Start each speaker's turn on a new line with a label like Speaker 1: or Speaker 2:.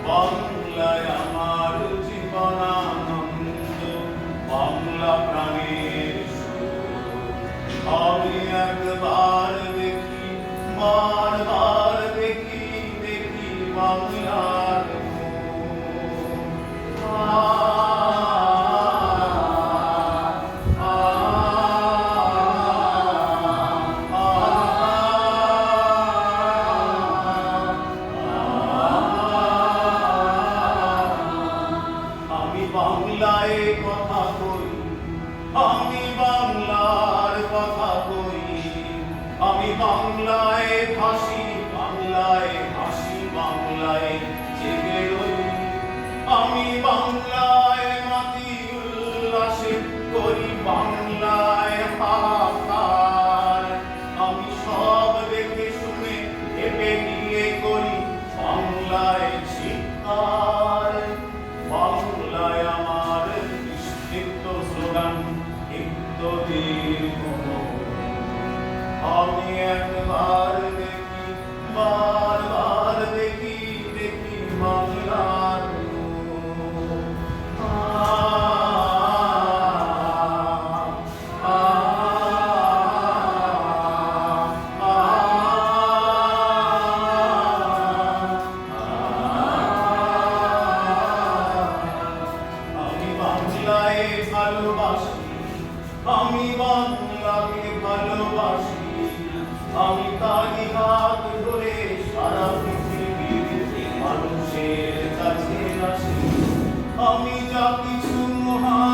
Speaker 1: বাংলায় আমার জীবনানন্দ, বাংলা প্রাণের সুর। আমি একবার দেখি, বারবার দেখি, দেখি বাংলার বাংলায় কথা কই, আমি বাংলার কথা কই, আমি বাংলায় ভাসি, বাংলায় ভাসি, বাংলায় জেগে রই। আমি বাংলায় মাতি উল্লাসে করি, বাংলায় হাহাকার। আমি সব দেখে শুনে হেঁটে গিয়ে করি বাংলায় চিৎকার। বাংলায় আমার নিশ্চিত স্লোগান, আমি একবার দেখি, বারবার দেখি, দেখি বাংলার বাংলায় ভালোবাসি, আমি বাংলাকে ভালোবাসি। আমি তারি হাত ধরে সারা পৃথিবীর মানুষের কাছে আসি। আমি যা কিছু মহান